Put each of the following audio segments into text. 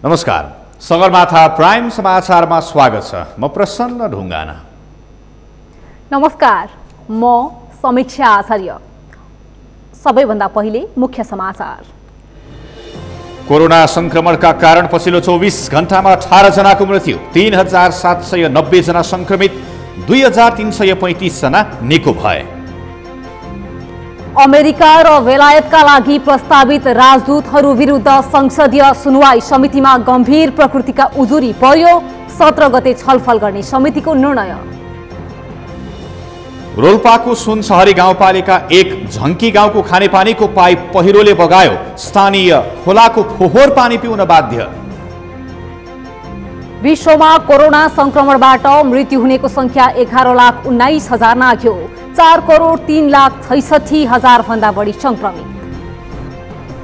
नमस्कार, सगरमाथा प्राइम समाचारमा स्वागत छ। म प्रसन्न ढुङ्गाना। नमस्कार, म समीक्षा आचार्य। सबैभन्दा पहिले मुख्य समाचार। कोरोना संक्रमणका कारण पछिल्लो 24 घण्टामा 18 जनाको मृत्यु, 3790 जना संक्रमित, 2335 जना निको भए। अमेरिका र बेलायतका लागि प्रस्तावित राजदूतहरू विरुद्ध संसदीय सुनवाई समितिमा गम्भीर प्रकृतिका उजुरी पर्यो। 17 गते छलफल गर्ने समितिको निर्णय। रोल्पाको सुनसहरी गाउँपालिका 1 झङ्की गाउँको खानेपानीको पाइप पहिरोले बगायो। स्थानीय खोलाको फोहोर पानी पिउन बाध्य। विश्वमा कोरोना संक्रमणबाट मृत्यु हुनेको संख्या 11,19,000 नाग्यो। 4,03,66,000 भन्दा बढी संक्रमित।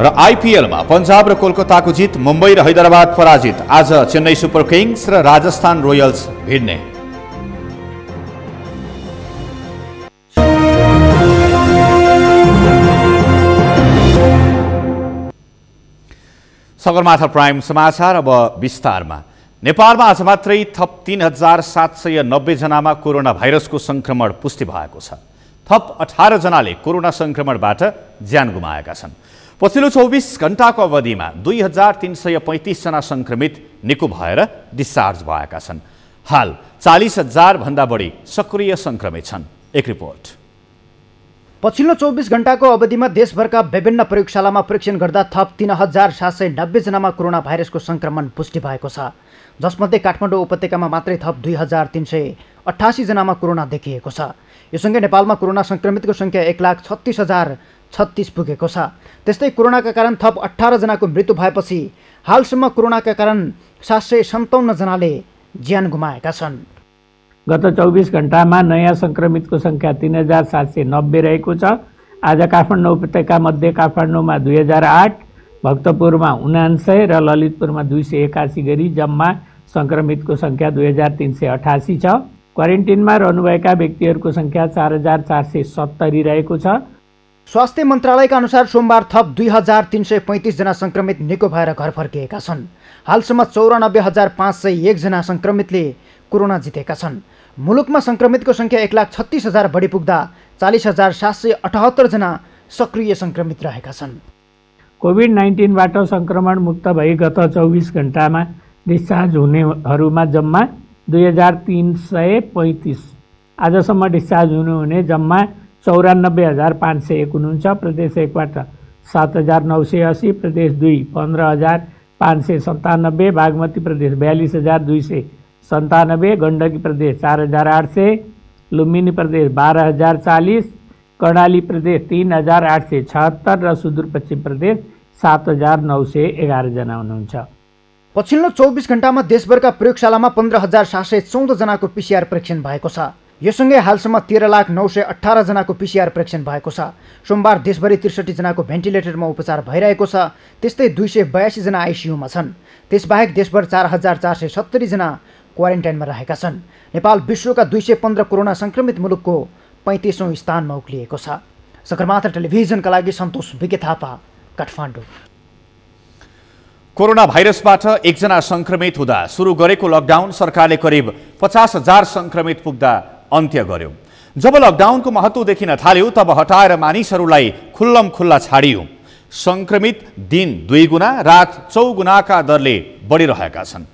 र आइपिएलमा पंजाब र कोलकाताको जित, मुम्बई र हैदराबाद पराजित। आज चेन्नई सुपर किङ्स र राजस्थान रोयल्स भिड्ने। सगरमाथा प्राइम समाचार अब विस्तारमा। नेपालमा आज मात्रै थप 3790 जनामा कोरोना भाइरसको संक्रमण पुष्टि भएको छ। थप 18 जनाले कोरोना संक्रमणबाट ज्यान गुमाएका छन्। पछिल्लो 24 घण्टाको अवधिमा 2335 जना संक्रमित निको भएर डिस्चार्ज भएका छन्। हाल 40,000 भन्दा बढी सक्रिय संक्रमित छन्। एक रिपोर्ट। पछिल्लो 24 घण्टाको अवधिमा देशभरका विभिन्न प्रयोगशालामा परीक्षण गर्दा थप 3790 जनामा कोरोना भाइरसको संक्रमण पुष्टि भएको छ, जसमध्ये काठमाडौँ उपत्यकामा मात्रै थप 2388 जनामा कोरोना देखिएको छ। यो सँगै नेपालमा कोरोना संक्रमितको संख्या 1,36,036 पुगेको छ। त्यस्तै कोरोनाका कारण थप 18 जनाको मृत्यु भएपछि हालसम्म कोरोनाका कारण 757 जनाले ज्यान गुमाएका छन्। गत 24 घण्टामा नयाँ संक्रमितको संख्या 3790 रहेको छ। आज काठमाडौँ उपत्यकामध्ये काठमाडौँमा 2008, भक्तपुरमा 79 र ललितपुरमा 281 गरी जम्मा संक्रमितको संख्या 2388 छ। क्वारेन्टिनमा रहनुभएका व्यक्तिहरूको संख्या 4470 रहेको छ। स्वास्थ्य मन्त्रालयका अनुसार सोमबार थप 2335 जना संक्रमित निको भएर घर फर्किएका छन्। हालसम्म 94,501 जना संक्रमितले कोरोना जितेका छन्। मुलुकमा संक्रमितको संख्या 1,36,000 बढी पुग्दा 40,778 जना सक्रिय संक्रमित रहेका छन्। कोभिड-19बाट संक्रमण मुक्त भई गत 24 घण्टामा डिस्चार्ज हुनेहरूमा जम्मा 2335, आजसम्म डिस्चार्ज हुनुहुने जम्मा 94,501 हुनुहुन्छ। प्रदेश 1बाट 7,980, प्रदेश 2 15,597, बागमती प्रदेश 42,297, गण्डकी प्रदेश 4,800, लुम्बिनी प्रदेश 12,040, कर्णाली प्रदेश 3,876 र सुदूरपश्चिम प्रदेश 7,911 जना हुनुहुन्छ। पछिल्लो 24 घण्टामा देशभरका प्रयोगशालामा 15,714 जनाको पिसिआर परीक्षण भएको छ। यो सँगै हालसम्म 13,918 जनाको पिसिआर परीक्षण भएको छ। सोमबार देशभरि 63 जनाको भेन्टिलेटरमा उपचार भइरहेको छ। त्यस्तै 282 जना आइसियुमा छन्। त्यसबाहेक देशभर 4,470 जना क्वारेन्टाइनमा रहेका छन्। नेपाल विश्वका 215 कोरोना संक्रमित मुलुकको 35औं स्थानमा उक्लिएको छ। सगरमाथा टेलिभिजनका लागि सन्तोष बिके थापा, काठमाडौँ। कोरोना भाइरसबाट एकजना संक्रमित हुँदा सुरु गरेको लकडाउन सरकारले करिब 50,000 संक्रमित पुग्दा अन्त्य गर्यो। जब लकडाउनको महत्त्व देखिन थाल्यो तब हटाएर मानिसहरूलाई खुल्लम खुल्ला छाडियो। संक्रमित दिन 2 गुणा, रात 4 गुणाका दरले बढिरहेका छन्।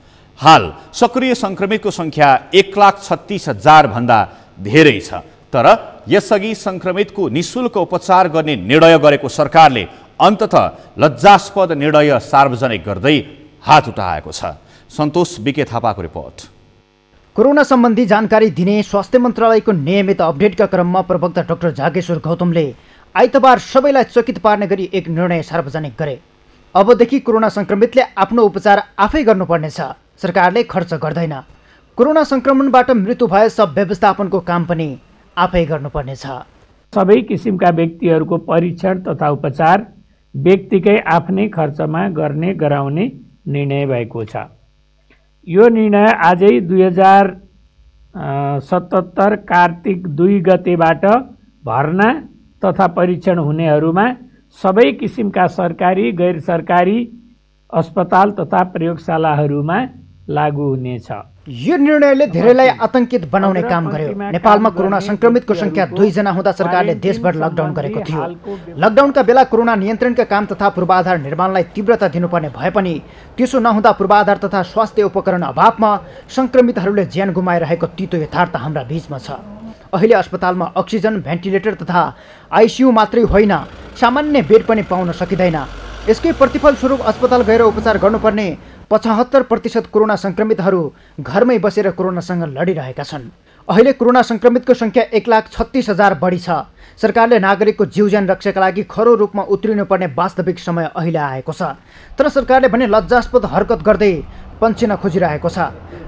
हाल सक्रिय संक्रमितको संख्या 1,36,000 भन्दा धेरै छ। तर यसअघि संक्रमितको निःशुल्क उपचार गर्ने निर्णय गरेको सरकारले अन्ततः लज्जास्पद निर्णय सार्वजनिक गर्दै हात उठाएको छ। सन्तोष बिके थापाको रिपोर्ट। कोरोना सम्बन्धी जानकारी दिने स्वास्थ्य मन्त्रालयको नियमित अपडेटका क्रममा प्रवक्ता डाक्टर जागेश्वर गौतमले आइतबार सबैलाई चकित पार्ने गरी एक निर्णय सार्वजनिक गरे। अबदेखि कोरोना संक्रमितले आफ्नो उपचार आफै गर्नुपर्नेछ, सरकारले खर्च गर्दैन। कोरोना संक्रमणबाट मृत्यु भए सब व्यवस्थापनको काम पनि आफै गर्नुपर्नेछ। सबै किसिमका व्यक्तिहरूको परीक्षण तथा उपचार व्यक्तिकै आफ्नै खर्चमा गराउने निर्णय भएको छ। यो निर्णय आजै 2077 कार्तिक 2 गतेबाट भर्ना तथा परीक्षण हुनेहरूमा सबै किसिमका सरकारी गैर सरकारी अस्पताल तथा प्रयोगशालाहरूमा लागू हुनेछ। यो निर्णयले धेरैलाई आतंकित बनाउने काम गर्यो। नेपालमा कोरोना संक्रमितको संख्या 2 जना हुँदा सरकारले देशभर लकडाउन गरेको थियो। लकडाउनका बेला कोरोना नियन्त्रणका काम तथा पूर्वाधार निर्माणलाई तीव्रता दिनुपर्ने भए पनि त्यसो नहुँदा पूर्वाधार तथा स्वास्थ्य उपकरण अभावमा संक्रमितहरूले ज्यान गुमाइरहेको तीतो यथार्थ हाम्रा बीचमा छ। अहिले अस्पतालमा अक्सिजन, भेन्टिलेटर तथा आइसियु मात्रै होइन, सामान्य बेड पनि पाउन सकिँदैन। यसकै प्रतिफल स्वरूप अस्पताल गएर उपचार गर्नुपर्ने 75% कोरोना संक्रमितहरू घरमै बसेर कोरोनासँग लडिरहेका छन्। अहिले कोरोना संक्रमितको संख्या 1,36,000 बढी छ। सरकारले नागरिकको जीवज्यान रक्षाका लागि खरो रूपमा उत्रिनुपर्ने वास्तविक समय अहिले आएको छ। तर सरकारले भने लज्जास्पद हरकत गर्दै पन्छिन खोजिरहेको छ।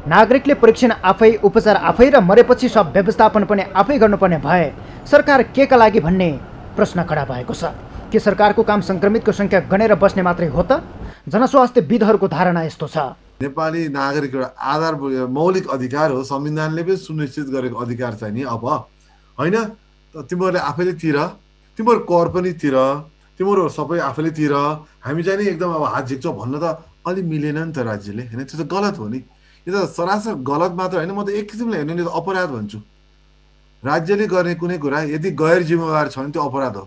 नागरिकले परीक्षण आफै, उपचार आफै र मरेपछि सब व्यवस्थापन पनि आफै गर्नुपर्ने भए सरकार के का लागि भन्ने प्रश्न खडा भएको छ। के सरकारको काम संक्रमितको संख्या गनेर बस्ने मात्रै हो त? जनस्वास्थ्यविदहरूको धारणा यस्तो छ। नेपाली नागरिक एउटा आधार मौलिक अधिकार हो, संविधानले पनि सुनिश्चित गरेको अधिकार छ नि। अब होइन तिमीहरूले आफैले तिर, तिमीहरू कर पनि तिर, तिमीहरू सबै आफैले तिर, हामी चाहिँ नि एकदम अब हात झिक्छौँ भन्न त अलि मिलेन नि त राज्यले, होइन? त्यो त गलत हो नि। यो त सरासर गलत मात्र होइन, म त एक किसिमले हेर्नु नि त अपराध भन्छु। राज्यले गर्ने कुनै कुरा यदि गैर जिम्मेवार छ भने त्यो अपराध हो।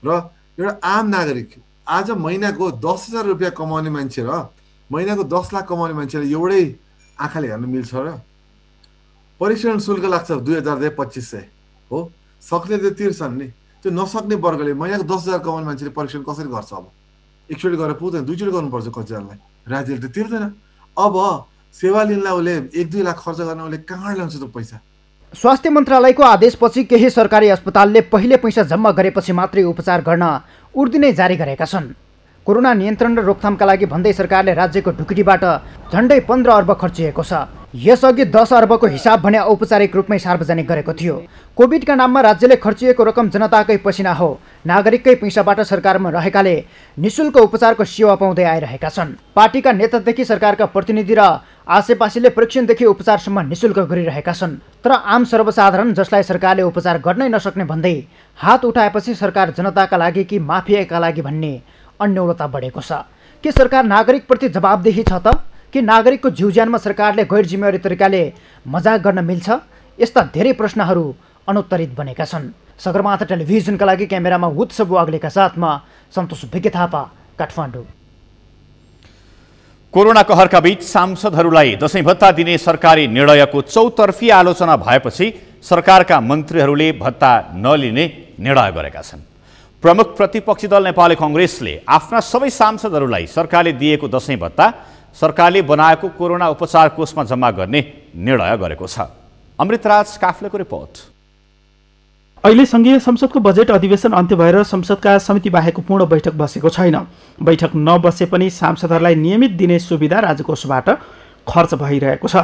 र एउटा आम नागरिक आज महिनाको 10,000 रुपियाँ कमाउने मान्छे र महिनाको 10 लाख कमाउने मान्छेले एउटै आँखाले हेर्न मिल्छ र? परीक्षण शुल्क लाग्छ 2,000-2,500 हो, सक्नेले तिर्छन् नि। त्यो नसक्ने वर्गले महिनाको 10,000 कमाउने मान्छेले परीक्षण कसरी गर्छ? अब एकचोटि गरेर पुग्दैन, दुईचोटि गर्नुपर्छ कतिजनालाई। राज्यले त तिर्दैन। अब सेवा लिनलाई उसले 1-2 लाख खर्च गर्न उसले कहाँ ल्याउँछ त पैसा? स्वास्थ्य मन्त्रालयको आदेशपछि केही सरकारी अस्पतालले पहिले पैसा जम्मा गरेपछि मात्रै उपचार गर्न उर्दिनै जारी गरेका छन्। कोरोना नियन्त्रण र रोकथामका लागि भन्दै सरकारले राज्यको ढुकुटीबाट झन्डै 15 अर्ब खर्चिएको छ। यसअघि 10 अर्बको हिसाब भने औपचारिक रूपमै सार्वजनिक गरेको थियो। कोभिडका नाममा राज्यले खर्चिएको रकम जनताकै पसिना हो, नागरिककै पैसाबाट सरकारमा रहेकाले निःशुल्क उपचारको सेवा पाउँदै आइरहेका छन्। पार्टीका नेतादेखि सरकारका प्रतिनिधि र आसेपासेले परीक्षणदेखि उपचारसम्म निःशुल्क गरिरहेका छन्। तर आम सर्वसाधारण जसलाई सरकारले उपचार गर्नै नसक्ने भन्दै हात उठाएपछि सरकार जनताका लागि कि माफियाका लागि भन्ने अन्यलता बढेको छ। के सरकार नागरिकप्रति जवाबदेही छ त? कि नागरिकको जीवज्यानमा सरकारले गैर जिम्मेवारी तरिकाले मजाक गर्न मिल्छ? यस्ता धेरै प्रश्नहरू अनुत्तरित बनेका छन्। सगरमाथा टेलिभिजनका लागि क्यामेरामा उत्सव वाग्लेका साथमा सन्तोष भिके थापा, काठमाडौँ। कोरोना कहरका बीच सांसदहरूलाई दशैं भत्ता दिने सरकारी निर्णयको चौतर्फी आलोचना भएपछि सरकारका मन्त्रीहरूले भत्ता नलिने निर्णय गरेका छन्। प्रमुख प्रतिपक्षी दल नेपाली कांग्रेसले आफ्ना सबै सांसदहरूलाई सरकारले दिएको दशैं भत्ता सरकारले बनाएको कोरोना उपचार कोषमा जम्मा गर्ने निर्णय गरेको छ। अमृतराज काफ्लेको रिपोर्ट। अहिले संघीय संसदको बजेट अधिवेशन अन्त्य भएर संसदका समिति बाहेकको पूर्ण बैठक बसेको छैन। बैठक नबसे पनि सांसदहरूलाई नियमित दिने सुविधा राजकोषबाट खर्च भइरहेको छ।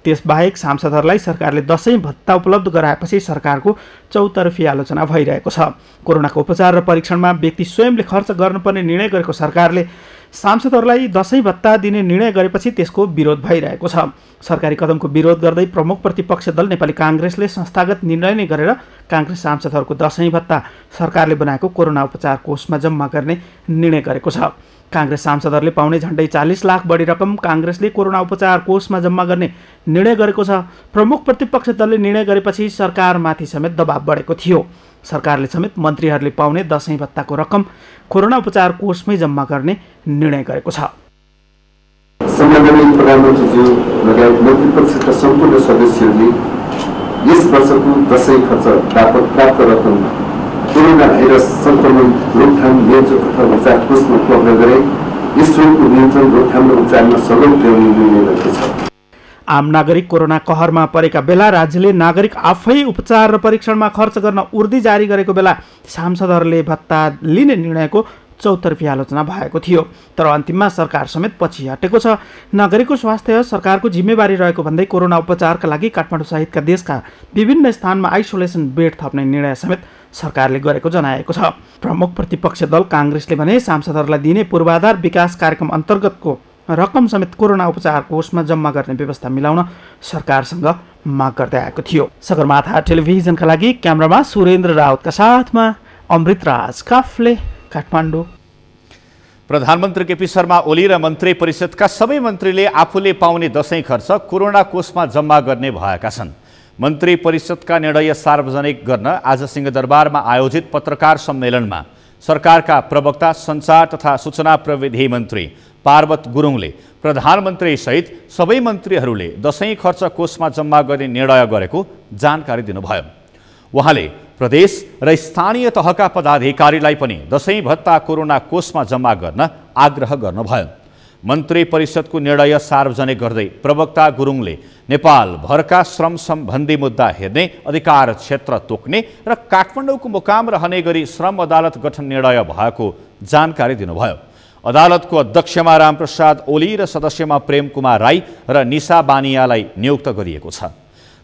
त्यसबाहेक सांसदहरूलाई सरकारले दशैं भत्ता उपलब्ध गराएपछि सरकारको चौतर्फी आलोचना भइरहेको छ। कोरोनाको उपचार र परीक्षणमा व्यक्ति स्वयंले खर्च गर्नुपर्ने निर्णय गरेको सरकारले सांसदहरूलाई दशैं भत्ता दिने निर्णय गरेपछि त्यसको विरोध भइरहेको छ। सरकारी कदमको विरोध गर्दै प्रमुख प्रतिपक्ष दल नेपाली कांग्रेसले संस्थागत निर्णय नै गरेर कांग्रेस सांसदहरूको दशैं भत्ता सरकारले बनाएको कोरोना उपचार कोषमा जम्मा गर्ने निर्णय गरेको छ। कांग्रेस सांसदहरूले पाउने झन्डै 40 लाख बढी रकम कांग्रेसले कोरोना उपचार कोषमा जम्मा गर्ने निर्णय गरेको छ। प्रमुख प्रतिपक्ष दलले निर्णय गरेपछि सरकारमाथि समेत दबाव बढेको थियो। सरकारले समेत मन्त्रीहरूले पाउने दशैं भत्ताको रकम कोरोना उपचार कोषमै जम्मा गर्ने निर्णय गरेको छ। सम्माननीय प्रधानमन्त्रीज्यू लगायत मन्त्री परिषदका सम्पूर्ण सदस्यहरूले यस वर्षको दशैं खर्चबाट प्राप्त रकम कोरोना भाइरस संक्रमण रोकथाम नियन्त्रण तथा उपचार कोषमा उपलब्ध गरे यस रोगको नियन्त्रण रोकथाम र उपचारमा सहयोग ल्याउने निर्णय गरेको छ। आम नागरिक कोरोना कहरमा परेका बेला राज्यले नागरिक आफै उपचार र परीक्षणमा खर्च गर्न उर्दी जारी गरेको बेला सांसदहरूले भत्ता लिने निर्णयको चौतर्फी आलोचना भएको थियो। तर अन्तिममा सरकार समेत पछि हटेको छ। नागरिकको स्वास्थ्य सरकारको जिम्मेवारी रहेको भन्दै कोरोना उपचारका लागि काठमाडौँ सहितका देशका विभिन्न स्थानमा आइसोलेसन बेड थप्ने निर्णय समेत सरकारले गरेको जनाएको छ। प्रमुख प्रतिपक्ष दल कांग्रेसले भने सांसदहरूलाई दिने पूर्वाधार विकास कार्यक्रम अन्तर्गतको रकम समेत कोरोना उपचार कोषमा जम्मा गर्ने व्यवस्था मिलाउन सरकारसँग माग गर्दै आएको थियो। सगरमाथा टेलिभिजनका लागि क्यामेरामा सुरेन्द्र राउतका साथमा अमृतराज काफ्ले, काठमाडौँ। प्रधानमन्त्री केपी शर्मा ओली र मन्त्री परिषदका सबै मन्त्रीले आफूले पाउने दशैं खर्च कोरोना कोषमा जम्मा गर्ने भएका छन्। मन्त्री परिषदका निर्णय सार्वजनिक गर्न आज सिंहदरबारमा आयोजित पत्रकार सम्मेलनमा सरकारका प्रवक्ता सञ्चार तथा सूचना प्रविधि मन्त्री पार्वत गुरुङले प्रधानमन्त्री सहित सबै मन्त्रीहरूले दशैं खर्च कोषमा जम्मा गर्ने निर्णय गरेको जानकारी दिनुभयो। उहाँले प्रदेश र स्थानीय तहका पदाधिकारीलाई पनि दशैं भत्ता कोरोना कोषमा जम्मा गर्न आग्रह गर्नुभयो। मन्त्री परिषदको निर्णय सार्वजनिक गर्दै प्रवक्ता गुरुङले नेपाल भरका श्रम सम्बन्धी मुद्दा हेर्ने अधिकार क्षेत्र तोक्ने र काठमाडौँको मुकाम रहने गरी श्रम अदालत गठन निर्णय भएको जानकारी दिनुभयो। अदालतको अध्यक्षमा रामप्रसाद ओली र सदस्यमा प्रेम कुमार राई र निशा बानियालाई नियुक्त गरिएको छ।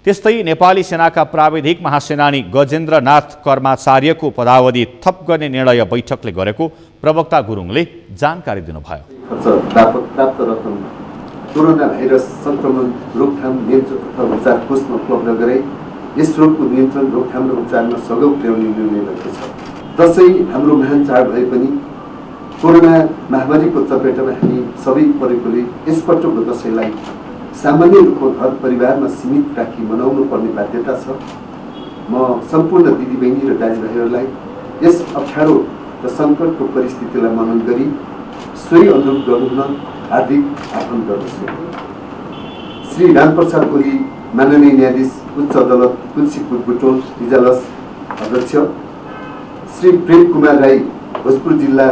त्यस्तै नेपाली सेनाका प्राविधिक महासेनानी गजेन्द्रनाथ कर्माचार्यको पदावधि थप गर्ने निर्णय बैठकले गरेको प्रवक्ता गुरुङले जानकारी दिनुभयो। प्राप्त रकम कोरोना भाइरस संक्रमण रोकथाम नियन्त्रण तथा उपचार कोषमा उपलब्ध गराई यस रोगको नियन्त्रण रोकथाम र उपचारमा सहयोग पुर्याउने निर्णय गरेको छ। दशैं हाम्रो महान चाड भए पनि कोरोना महामारीको चपेटमा हामी सबै परेकोले यसपटकको दशैंलाई सामान्य रूपमा घर परिवारमा सीमित राखी मनाउनु पर्ने बाध्यता छ। म सम्पूर्ण दिदीबहिनी र दाजुभाइहरूलाई यस अप्ठ्यारो र सङ्कटको परिस्थितिलाई मनन गरी सोही अनुरूप गर्नुहुन हार्दिक आह्वान गर्दछु। श्री रामप्रसाद ओली माननीय न्यायाधीश उच्च अदालत तुलसीपुर बुटोल इजलास अध्यक्ष, श्री प्रेम कुमार राई भोजपुर जिल्ला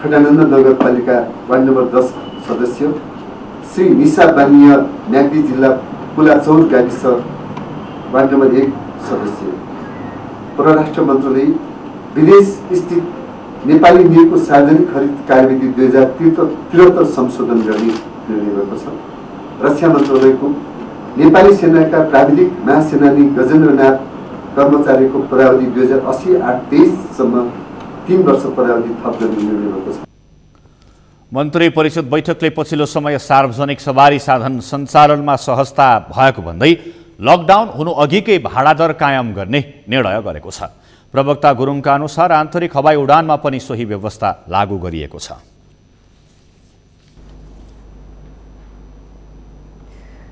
खडानन्द नगरपालिका वार्ड नम्बर 10 सदस्य, श्री निशा बानिया म्याग्दी जिल्ला पुलाचौर गाविस वार्ड नम्बर 1 सदस्य। परराष्ट्र मन्त्रालय विदेश स्थित नेपाली नीरको सार्वजनिक खरिद कार्यविधि 2073 संशोधन गर्ने निर्णय गरेको छ। रक्षा मन्त्रालयको नेपाली सेनाका प्राविधिक महासेनानी गजेन्द्रनाथ कर्मचारीको पदावधि 2080-8-23 सम्म 3 वर्ष पदावधि थप गर्ने निर्णय गरेको छ। मन्त्री परिषद बैठकले पछिल्लो समय सार्वजनिक सवारी साधन सञ्चालनमा सहजता भएको भन्दै लकडाउन हुनु अघिकै भाडा दर कायम गर्ने निर्णय गरेको छ। प्रवक्ता गुरुङका अनुसार आन्तरिक हवाई उडानमा पनि सोही व्यवस्था लागू गरिएको छ।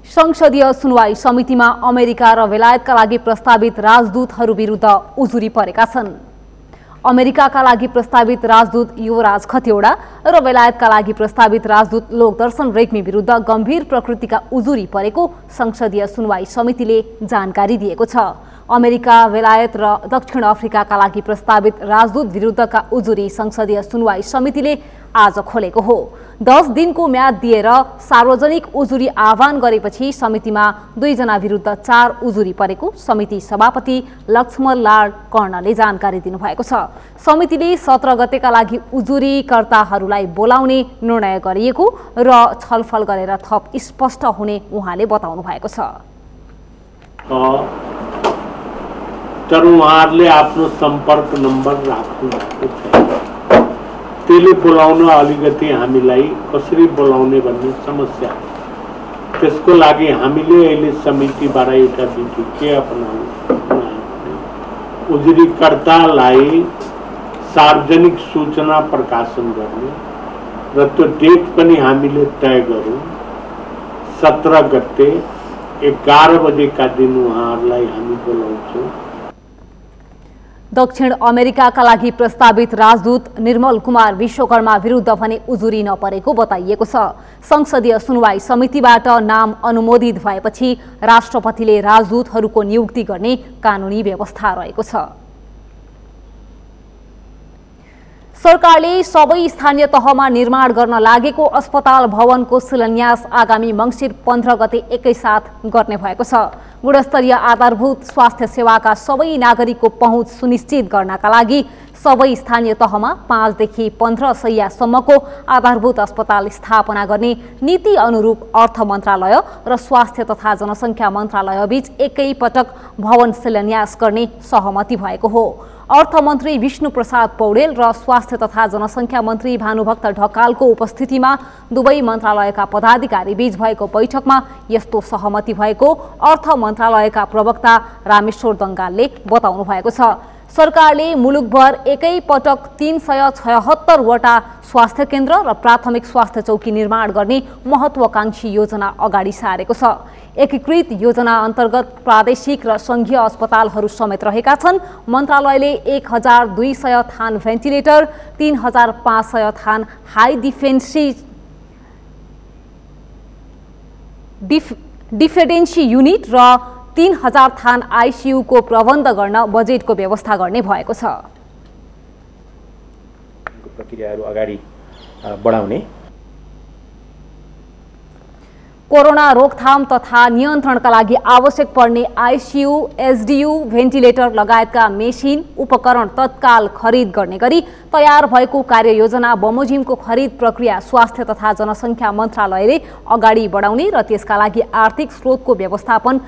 संसदीय सुनवाई समितिमा अमेरिका र बेलायतका लागि प्रस्तावित राजदूतहरू विरुद्ध उजुरी परेका छन्। अमेरिकाका लागि प्रस्तावित राजदूत युवराज खतिवडा र बेलायतका लागि प्रस्तावित राजदूत लोकदर्शन रेग्मी विरुद्ध गम्भीर प्रकृतिका उजुरी परेको संसदीय सुनवाई समितिले जानकारी दिएको छ। अमेरिका, बेलायत र दक्षिण अफ्रिकाका लागि प्रस्तावित राजदूत विरुद्धका उजुरी संसदीय सुनवाई समितिले आज खोलेको हो। 10 दिनको म्याद दिएर सार्वजनिक उजुरी आह्वान गरेपछि समितिमा 2 जना विरुद्ध 4 उजुरी परेको समिति सभापति लक्ष्मण लाल कर्णले जानकारी दिनुभएको छ। समितिले 17 गतेका लागि उजुरीकर्ताहरूलाई बोलाउने निर्णय गरिएको र छलफल गरेर थप स्पष्ट हुने उहाँले बताउनु भएको छ। तर उहाँहरूले आफ्नो सम्पर्क नम्बर राख्नु भएको छ। त्यसले बोलाउन अलिकति हामीलाई कसरी बोलाउने भन्ने समस्या। त्यसको लागि हामीले अहिले समितिबाट एउटा विधि के अपनाउनु, उजुरीकर्तालाई सार्वजनिक सूचना प्रकाशन गर्ने र त्यो डेट पनि हामीले तय गरौँ। 17 गते 11 बजेका दिन उहाँहरूलाई हामी बोलाउँछौँ। दक्षिण अमेरिकाका लागि प्रस्तावित राजदूत निर्मल कुमार विश्वकर्मा विरुद्ध भने उजुरी नपरेको बताइएको छ। संसदीय सुनवाई समितिबाट नाम अनुमोदित भएपछि राष्ट्रपतिले राजदूतहरूको नियुक्ति गर्ने कानुनी व्यवस्था रहेको छ। सरकारले सबै स्थानीय तहमा निर्माण गर्न लागेको अस्पताल भवनको शिलान्यास आगामी मङ्सिर 15 गते एकैसाथ गर्ने भएको छ। गुणस्तरीय आधारभूत स्वास्थ्य सेवाका सबै नागरिकको पहुँच सुनिश्चित गर्नका लागि सबै स्थानीय तहमा 5 देखि 15 शय्यासम्मको आधारभूत अस्पताल स्थापना गर्ने नीति अनुरूप अर्थ मन्त्रालय र स्वास्थ्य तथा जनसङ्ख्या मन्त्रालय बीच एकै पटक भवन शिलान्यास गर्ने सहमति भएको हो। अर्थमन्त्री विष्णु प्रसाद पौडेल र स्वास्थ्य तथा जनसङ्ख्या मन्त्री भानुभक्त ढकालको उपस्थितिमा दुवै मन्त्रालयका पदाधिकारी बीच भएको बैठकमा यस्तो सहमति भएको अर्थ मन्त्रालयका प्रवक्ता रामेश्वर दङ्गालले बताउनु भएको छ। सरकारले मुलुकभर एकै पटक 376वटा स्वास्थ्य केन्द्र र प्राथमिक स्वास्थ्य चौकी निर्माण गर्ने महत्त्वाकांक्षी योजना अगाडि सारेको छ। एकीकृत योजना अन्तर्गत प्रादेशिक र संघीय अस्पतालहरू समेत रहेका छन्। मन्त्रालयले 1200 थान भेन्टिलेटर, 3500 थान हाई डिफेन्डेन्सी युनिट र 3000 थान आइसियू को प्रबन्ध गर्न बजेटको व्यवस्था गर्ने भएको छ। प्रक्रियाहरू अगाडि बढाउने, कोरोना रोकथाम तथा नियन्त्रणका लागि आवश्यक पर्ने आइसियू, एसडियू, भेन्टिलेटर लगायतका मेसिन उपकरण तत्काल खरिद गर्ने गरी तयार भएको कार्ययोजना बमोजिमको खरिद प्रक्रिया स्वास्थ्य तथा जनसङ्ख्या मन्त्रालयले अगाडि बढाउने र त्यसका लागि आर्थिक स्रोतको व्यवस्थापन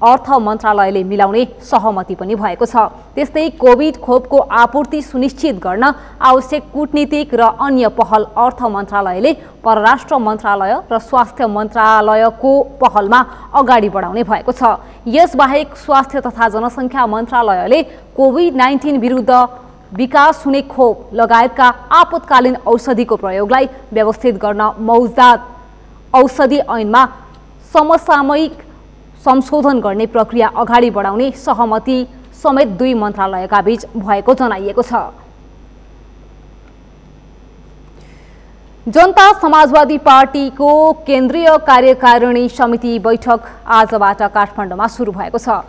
अर्थ मन्त्रालयले मिलाउने सहमति पनि भएको छ। त्यस्तै कोभिड खोपको आपूर्ति सुनिश्चित गर्न आवश्यक कूटनीतिक र अन्य पहल अर्थ मन्त्रालयले परराष्ट्र मन्त्रालय र स्वास्थ्य मन्त्रालयको पहलमा अगाडि बढाउने भएको छ। यसबाहेक स्वास्थ्य तथा जनसङ्ख्या मन्त्रालयले कोभिड-19 विरुद्ध विकास हुने खोप लगायतका आपतकालीन औषधिको प्रयोगलाई व्यवस्थित गर्न मौजदात औषधि ऐनमा समसामयिक संशोधन गर्ने प्रक्रिया अगाडि बढाउने सहमति समेत दुई मन्त्रालयका बीच भएको जनाइएको छ। जनता समाजवादी पार्टीको केन्द्रीय कार्यकारिणी समिति बैठक आजबाट काठमाडौँमा सुरु भएको छ।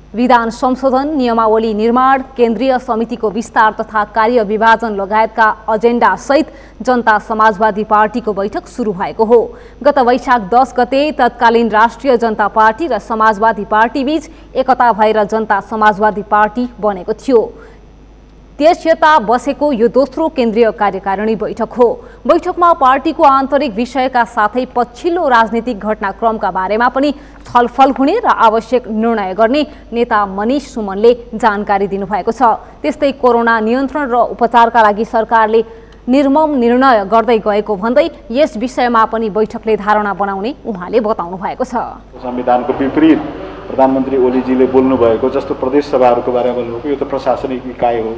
विधान संशोधन, नियमावली निर्माण, केन्द्रीय समितिको विस्तार तथा कार्य विभाजन लगायतका एजेन्डा सहित जनता समाजवादी पार्टीको बैठक सुरु भएको हो। गत वैशाख 10 गते तत्कालीन राष्ट्रिय जनता पार्टी र समाजवादी पार्टी बीच एकता भएर जनता समाजवादी पार्टी बनेको थियो। त्यसयता बसेको यो दोस्रो केन्द्रीय कार्यकारिणी बैठक हो। बैठकमा पार्टीको आन्तरिक विषयका साथै पछिल्लो राजनीतिक घटनाक्रमका बारेमा पनि छलफल हुने र आवश्यक निर्णय गर्ने नेता मनिष सुमनले जानकारी दिनुभएको छ। त्यस्तै कोरोना नियन्त्रण र उपचारका लागि सरकारले निर्मम निर्णय गर्दै गएको भन्दै यस विषयमा पनि बैठकले धारणा बनाउने उहाँले बताउनु भएको छ। संविधानको विपरीत प्रधानमन्त्री ओलीजीले बोल्नु भएको जस्तो प्रदेश सभाहरूको बारेमा बोल्नुभएको, यो त प्रशासनिक इकाइ हो,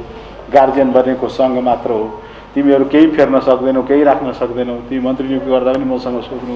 गार्जियन बनेको सङ्घ मात्र हो, तिमीहरू केही फेर्न सक्दैनौ, केही राख्न सक्दैनौ, तिमी मन्त्री नियुक्ति गर्दा पनि मसँग सोध्नु,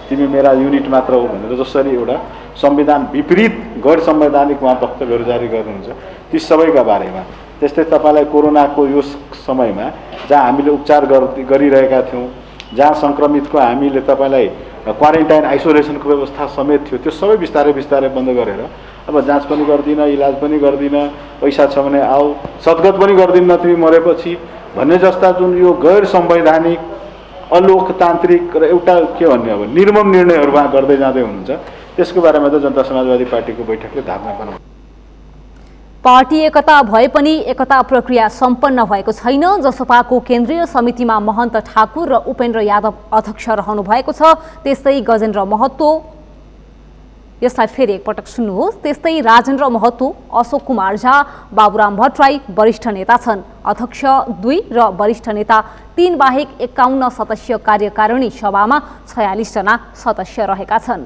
तिमी मेरा युनिट मात्र हो भनेर जसरी एउटा संविधान विपरीत गैर संवैधानिक उहाँ वक्तव्यहरू जारी गर्नुहुन्छ ती सबैका बारेमा। त्यस्तै तपाईँलाई कोरोनाको यो समयमा जहाँ हामीले उपचार गरिरहेका थियौँ, जहाँ सङ्क्रमितको हामीले तपाईँलाई क्वारेन्टाइन आइसोलेसनको व्यवस्था समेत थियो, त्यो सबै बिस्तारै बिस्तारै बन्द गरेर अब जाँच पनि गर्दिनँ, इलाज पनि गर्दिनँ, पैसा छ भने आऊ, सद्गत पनि गर्दिनँ तिमी मरेपछि भन्ने जस्ता जुन यो गैर संवैधानिक अलोकतान्त्रिक र एउटा के भन्ने अब निर्मम निर्णयहरू उहाँ गर्दै जाँदै हुनुहुन्छ। त्यसको बारेमा त जनता समाजवादी पार्टीको बैठकले धारणा बनाउँछ। पार्टी एकता भए पनि एकता प्रक्रिया सम्पन्न भएको छैन। जसपाको केन्द्रीय समितिमा महन्त ठाकुर र उपेन्द्र यादव अध्यक्ष रहनु भएको छ। त्यस्तै गजेन्द्र महतो, यसलाई फेरि एकपटक सुन्नुहोस्, त्यस्तै राजेन्द्र महतो, अशोक कुमार झा, बाबुराम भट्टराई वरिष्ठ नेता छन्। अध्यक्ष 2 र वरिष्ठ नेता 3 बाहेक 51 सदस्यीय कार्यकारिणी सभामा 46 जना सदस्य रहेका छन्।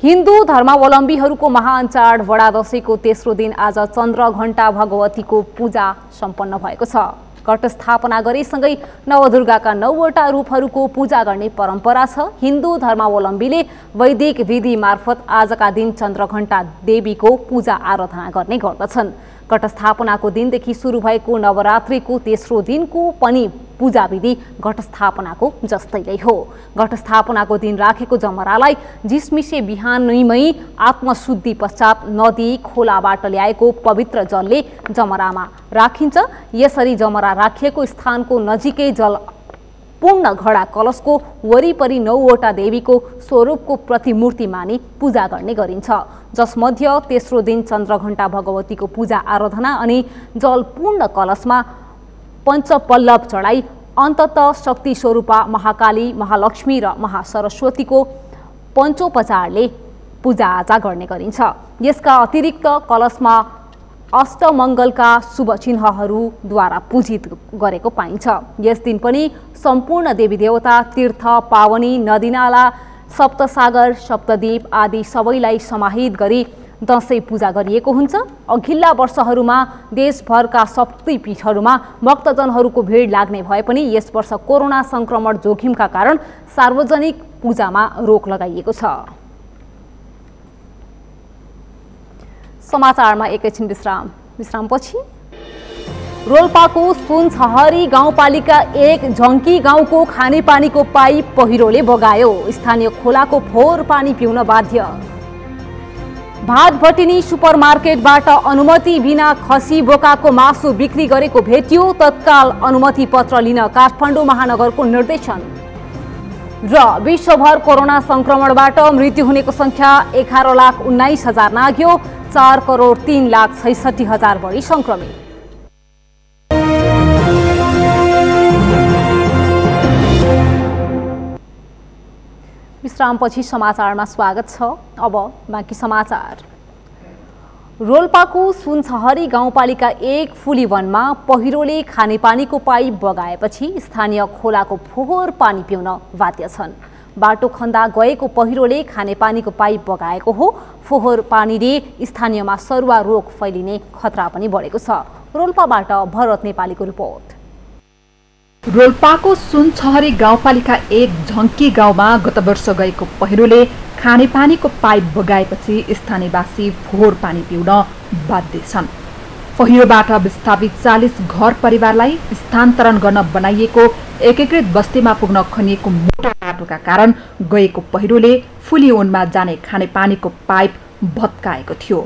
हिन्दू धर्मावलम्बीहरूको महान चाड बडा दशैंको तेस्रो दिन आज चन्द्रघण्टा भगवतीको पूजा सम्पन्न भएको छ। घटस्थापना गरेसँगै नवदुर्गाका 9वटा रूपहरूको पूजा गर्ने परम्परा छ। हिन्दू धर्मावलम्बीले वैदिक विधि मार्फत आजका दिन चन्द्रघण्टा देवीको पूजा आराधना गर्ने गर्दछन्। घटस्थापनाको दिनदेखि सुरु भएको नवरात्रिको तेस्रो दिनको पनि पूजा विधि घटस्थापनाको जस्तै नै हो। घटस्थापनाको दिन राखेको जमरालाई झिसमिसे बिहानैमै आत्मशुद्धि पश्चात नदी खोलाबाट ल्याएको पवित्र जलले जमरामा राखिन्छ। यसरी जमरा राखिएको स्थानको नजिकै जल पूर्ण घडा कलशको वरिपरि 9वटा देवीको स्वरूपको प्रतिमूर्ति मानि पूजा गर्ने गरिन्छ। जसमध्ये तेस्रो दिन चन्द्रघण्टा भगवतीको पूजा आराधना अनि जल पूर्ण कलशमा पञ्चपल्लव चढाई अन्ततः शक्ति स्वरूपा महाकाली, महालक्ष्मी र महासरस्वतीको पञ्चोपचारले पूजाआजा गर्ने गरिन्छ। यसका अतिरिक्त कलशमा अष्टमङ्गलका शुभ चिन्हहरूद्वारा पूजित गरेको पाइन्छ। यस दिन पनि सम्पूर्ण देवी देवता, तीर्थ, पावनी, नदीनाला, सप्तसागर, सप्तद्वीप आदि सबैलाई समाहित गरी दसैँ पूजा गरिएको हुन्छ। अघिल्ला वर्षहरूमा देशभरका शक्तिपीठहरूमा भक्तजनहरूको भिड लाग्ने भए पनि यस वर्ष कोरोना संक्रमण जोखिमका कारण सार्वजनिक पूजामा रोक लगाइएको छ। समाचारमा एकैछिन विश्रामपछि रोल्पाको सुनछहरी गाउँपालिका 1 झङ्की गाउँको खानेपानीको पाइप पहिरोले बगायो। स्थानीय खोलाको फोहोर पानी पिउन बाध्य। भाटभटिनी सुपरमार्केटबाट अनुमति बिना खसी बोकाको मासु बिक्री गरेको भेटियो। तत्काल अनुमति पत्र लिन काठमाडौँ महानगरको निर्देशन। र विश्वभर कोरोना संक्रमणबाट मृत्यु हुनेको संख्या 11,19,000 नाग्यो। 4,03,66,000 बढी संक्रमित। विश्रामपछि समाचारमा स्वागत छ। अब बाँकी समाचार। रोल्पाको सुनछहरी गाउँपालिका 1 फुलीवनमा पहिरोले खानेपानीको पाइप बगाएपछि स्थानीय खोलाको फोहोर पानी पिउन बाध्य छन्। बाटो खन्दा गएको पहिरोले खानेपानीको पाइप बगाएको हो। फोहोर पानीले स्थानीयमा सरुवा रोग फैलिने खतरा पनि बढेको छ। रोल्पाबाट भरत नेपालीको रिपोर्ट। रोल्पाको सुनछहरी गाउँपालिका 1 झङ्की गाउँमा गत वर्ष गएको पहिरोले खानेपानीको पाइप बगाएपछि स्थानीयवासी फोहोर पानी पिउन बाध्य छन्। पहिरोबाट विस्थापित 40 घर परिवारलाई स्थानान्तरण गर्न बनाइएको एकीकृत बस्तीमा पुग्न खनिएको मोटा बाटोका कारण गएको पहिरोले फुलीओनमा जाने खानेपानीको पाइप भत्काएको थियो।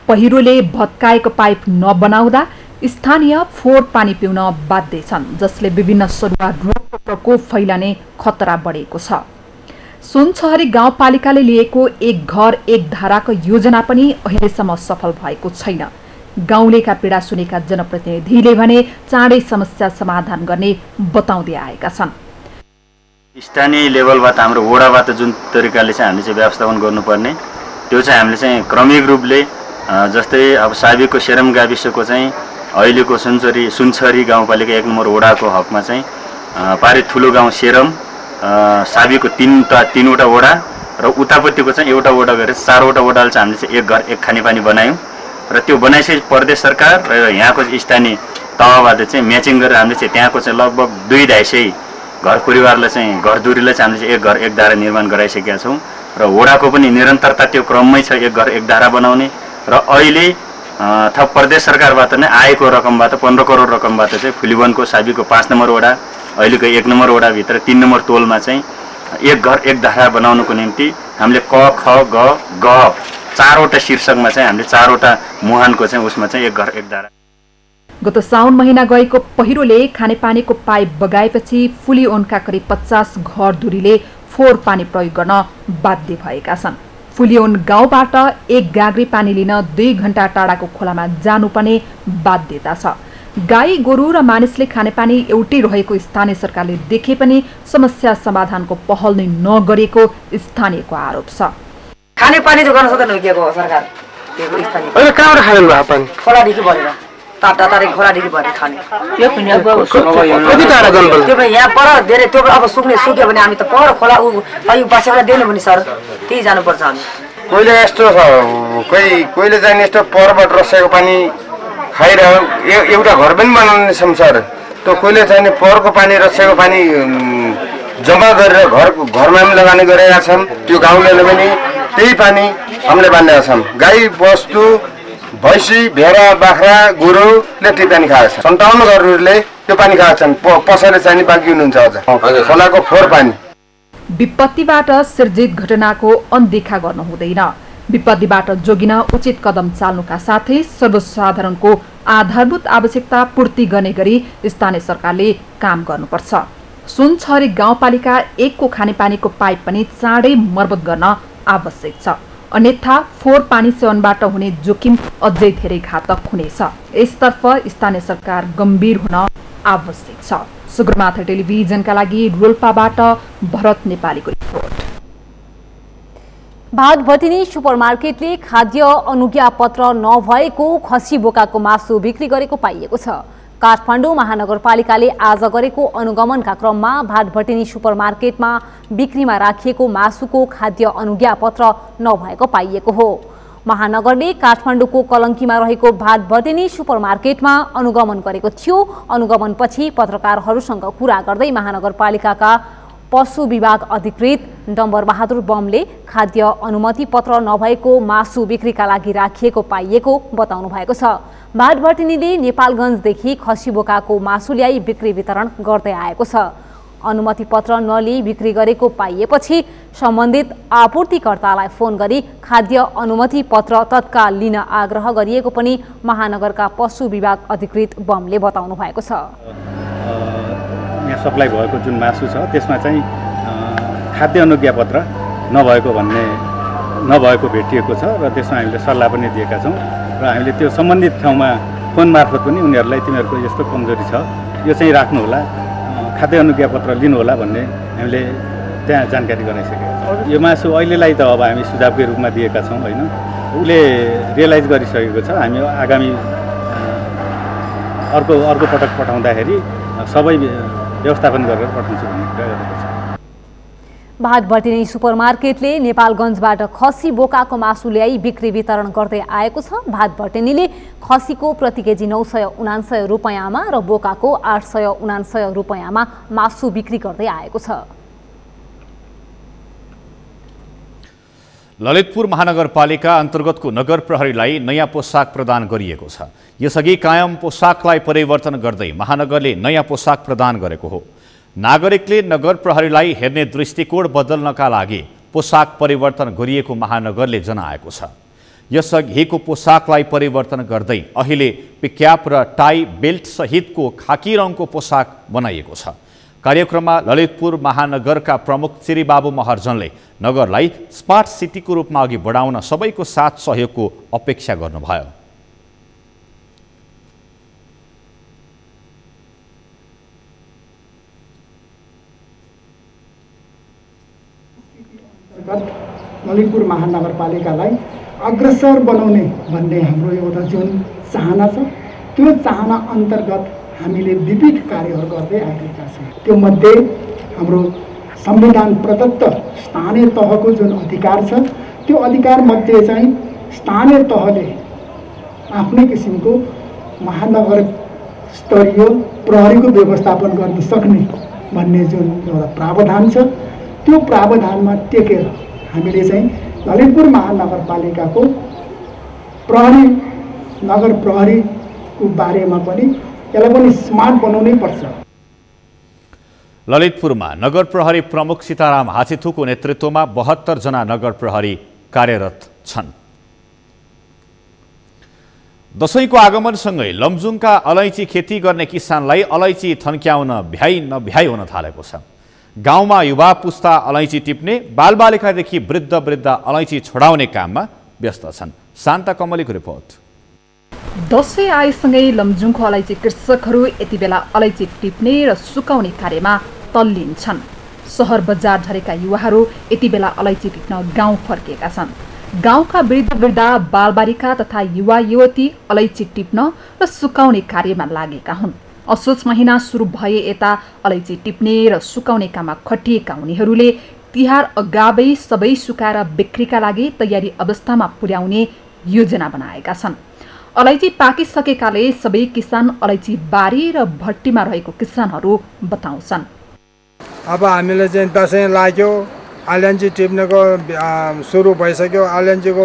पहिरोले भत्काएको पाइप नबनाउँदा स्थानीय फोहोर पानी पिउन बाध्य छन्, जसले विभिन्न सरुवा रोगको प्रकोप फैलाने खतरा बढेको छ। सुनछहरी गाउँपालिकाले लिएको 1 घर 1 धाराको योजना पनि अहिलेसम्म सफल भएको छैन। गाउँलेका पीडा सुनेका जनप्रतिनिधिले भने चाँडै समस्या समाधान गर्ने बताउँदै आएका छन्। स्थानीय लेभलबाट हाम्रो वडाबाट जुन तरिकाले चाहिँ हामीले चाहिँ व्यवस्थापन गर्नुपर्ने त्यो चाहिँ हामीले चाहिँ क्रमिक रूपले जस्तै अब साबिकको सेरम गाविसको चाहिँ अहिलेको सुनछहरी गाउँपालिका 1 नम्बर वडाको हकमा चाहिँ पारित ठुलो गाउँ सेरम साबिकको 3वटा वडा र उतापट्टिको चाहिँ एउटा वडा गरेर 4वटा वडाले चाहिँ हामीले चाहिँ 1 घर 1 खानेपानी बनायौँ र त्यो बनाइसके प्रदेश सरकार र यहाँको स्थानीय तहबाट चाहिँ म्याचिङ गरेर हामीले चाहिँ त्यहाँको चाहिँ लगभग 2-250 घर परिवारलाई चाहिँ घरधुरीलाई चाहिँ हामीले 1 घर 1 धारा निर्माण गराइसकेका छौँ र वडाको पनि निरन्तरता त्यो क्रममै छ 1 घर 1 धारा बनाउने र अहिले थप प्रदेश सरकारबाट नै आएको रकमबाट 15 करोड रकमबाट चाहिँ फुलीवनको साबिकको 5 नम्बर वडा अहिलेको 1 नम्बर वडाभित्र 3 नम्बर तोलमा चाहिँ 1 घर 1 धारा बनाउनको निम्ति हामीले क ख ग ग 4वटा शीर्षकमा चाहिँ हामीले 4वटा मुहानको चाहिँ उसमा चाहिँ 1 घर 1 धारा। गत साउन महिना गएको पहिरोले खानेपानीको पाइप बगाएपछि फुलीओनका करिब 50 घरधुरीले फोहोर पानी प्रयोग गर्न बाध्य भएका छन्। फुलीओन गाउँबाट 1 गाग्री पानी लिन 2 घण्टा टाढाको खोलामा जानुपर्ने बाध्यता छ। गाई गोरु र मानिसले खानेपानी एउटै रहेको स्थानीय सरकारले देखे पनि समस्या समाधानको पहल नै नगरेको स्थानीयको आरोप छ। खानेपानी त गर्न सक्दैन के हो सरकार त्यो स्थानीय अहिले कहाँबाट खानु भयो पानी खोलादेखि भरेर तारे खोलादेखि भरेर खाने त्यो पनि कति टाढा गर्नु त्यो पनि यहाँ पर धेरै त्यो अब सुक्यो भने हामी त पर खोला अयु बसेर दिनु भने सर त्यही जानुपर्छ हामी। कोहीले यस्तो छ कोहीले चाहिँ यस्तो परबाट रसेको पानी खाइरह्यो एउटा घर पनि बनाउने संसार त्यो कोहीले चाहिँ परको पानी रसेको पानी जम्मा गरेर घरमा पनि लगाउने गरेका छन्। त्यो गाउँले पनि त्यही पानी हामीले बाँधेका छन्। गाई बस्तु भैँसी भेडा बाख्रा गोरुले त्यो पानी खाएका छन्। 57 घरहरूले त्यो पानी खाएका छन्। पसले चाहिँ बाँकी हुनुहुन्छ अझ खोलाको फोहोर पानी। विपत्तिबाट सिर्जित घटनाको अनदेखा गर्नु हुँदैन। विपत्तिबाट जोगिन उचित कदम चाल्नुका साथै सर्वसाधारणको आधारभूत आवश्यकता पूर्ति गर्ने गरी स्थानीय सरकारले काम गर्नुपर्छ। सुनछहरी गाउँपालिका 1 को खानेपानीको पाइप पनि चाँडै मर्मत गर्न आवश्यक छ, अन्यथा फोहोर पानी सेवनबाट हुने जोखिम अझै धेरै घातक हुनेछ। यसतर्फ स्थानीय सरकार गम्भीर हुन आवश्यक छ। सुगरमाथा टेलिभिजनका लागि रोल्पाबाट भरत नेपालीको रिपोर्ट। भाटभटिनी सुपरमार्केटले खाद्य अनुज्ञापत्र नभएको खसी बोकाको मासु बिक्री गरेको पाइएको छ। काठमाडौँ महानगरपालिकाले आज गरेको अनुगमनका क्रममा भाटभटिनी सुपरमार्केटमा बिक्रीमा राखिएको मासुको खाद्य अनुज्ञापत्र नभएको पाइएको हो। महानगरले काठमाडौँको कलङ्कीमा रहेको भाटभटेनी सुपरमार्केटमा अनुगमन गरेको थियो। अनुगमनपछि पत्रकारहरूसँग कुरा गर्दै महानगरपालिकाका पशु विभाग अधिकृत डम्बरबहादुर बमले खाद्य अनुमति पत्र नभएको मासु बिक्रीका लागि राखिएको पाइएको बताउनु भएको छ। भाटभटेनीले नेपालगञ्जदेखि खसी बोकाको मासु ल्याई बिक्री वितरण गर्दै आएको छ। अनुमति पत्र नलिई बिक्री गरेको पाइएपछि सम्बन्धित आपूर्तिकर्तालाई फोन गरी खाद्य अनुमति पत्र तत्काल लिन आग्रह गरिएको पनि महानगरका पशु विभाग अधिकृत बमले बताउनु भएको छ। यहाँ सप्लाई भएको जुन मासु छ त्यसमा चाहिँ खाद्य अनुज्ञापत्र नभएको भेटिएको छ र त्यसमा हामीले सल्लाह पनि दिएका छौँ र हामीले त्यो सम्बन्धित ठाउँमा फोन मार्फत पनि उनीहरूलाई तिमीहरूको यस्तो कमजोरी छ यो चाहिँ राख्नुहोला, खाद्य अनुज्ञापत्र लिनुहोला भन्ने हामीले त्यहाँ जानकारी गराइसकेका छौँ। यो मासु अहिलेलाई त अब हामी सुझावकै रूपमा दिएका छौँ होइन, उसले रियलाइज गरिसकेको छ। हामी आगामी अर्को पटक पठाउँदाखेरि सबै व्यवस्थापन गरेर पठाउँछु भन्ने कुरा गरेको छ। भाटभटेनी सुपरमार्केटले नेपालगञ्जबाट खसी बोकाको मासु ल्याई बिक्री वितरण गर्दै आएको छ। भाटभटेनीले खसीको प्रति केजी 999 रुपैयाँमा र बोकाको 899 रुपैयाँमा मासु बिक्री गर्दै आएको छ। ललितपुर महानगरपालिका अन्तर्गतको नगर प्रहरीलाई नयाँ पोसाक प्रदान गरिएको छ। यसअघि कायम पोसाकलाई परिवर्तन गर्दै महानगरले नयाँ पोसाक प्रदान गरेको हो। नागरिकले नगर प्रहरीलाई हेर्ने दृष्टिकोण बदल्नका लागि पोसाक परिवर्तन गरिएको महानगरले जनाएको छ। यसअघिको पोसाकलाई परिवर्तन गर्दै अहिले पिक्याप र टाई बेल्ट सहितको खाकी रङको पोसाक बनाइएको छ। कार्यक्रममा ललितपुर महानगरका प्रमुख चिरीबाबु महर्जनले नगरलाई स्मार्ट सिटीको रूपमा अघि बढाउन सबैको साथ सहयोगको अपेक्षा गर्नुभयो। ललितपुर महानगरपालिकालाई अग्रसर बनाउने भन्ने हाम्रो एउटा जुन चाहना छ, त्यो चाहना अन्तर्गत हामीले विविध कार्यहरू गर्दै आइरहेका छौँ। त्यो मध्ये हाम्रो संविधान प्रदत्त स्थानीय तहको जुन अधिकार छ, त्यो अधिकार मध्ये चाहिँ स्थानीय तहले आफ्नै किसिमको महानगर स्तरीय प्रहरीको व्यवस्थापन गर्न सक्ने भन्ने जुन एउटा प्रावधान छ, त्यो प्रावधानमा टेकेर हामीले चाहिँ ललितपुर महानगरपालिकाको प्रहरी नगर प्रहरीको बारेमा पनि यसलाई पनि स्मार्ट बनाउनै पर्छ। ललितपुरमा नगर प्रहरी प्रमुख सीताराम हाचीथुको नेतृत्वमा 72 जना नगर प्रहरी कार्यरत छन्। दशैंको आगमनसँगै लमजुङका अलैँची खेती गर्ने किसानलाई अलैँची थन्क्याउन भ्याइ हुन थालेको छ। गाउँमा युवा पुस्ता अलैँची टिप्ने, बालबालिकादेखि वृद्ध अलैँची छोडाउने काममा व्यस्त छन्। शान्ता कमलीको रिपोर्ट। दशैं आएसँगै लमजुङको अलैँची कृषकहरू यति बेला अलैँची टिप्ने र सुकाउने कार्यमा तल्लीन छन्। सहर बजार झरेका युवाहरू यति बेला अलैँची टिप्न गाउँ फर्किएका छन्। गाउँका वृद्ध बालबालिका तथा युवा युवती अलैँची टिप्न र सुकाउने कार्यमा लागेका हुन्। असोज महिना सुरु भए यता अलैँची टिप्ने र सुकाउने काममा खटिएका उनीहरूले तिहार अगावै सबै सुकाएर बिक्रीका लागि तयारी अवस्थामा पुर्याउने योजना बनाएका छन्। अलैँची पाकिसकेकाले सबै किसान अलैँची बारी र भट्टीमा रहेको किसानहरू बताउँछन्। अब हामीले चाहिँ दशैं लाग्यो, अलैँची टिप्नेको सुरु भइसक्यो, अलैँचीको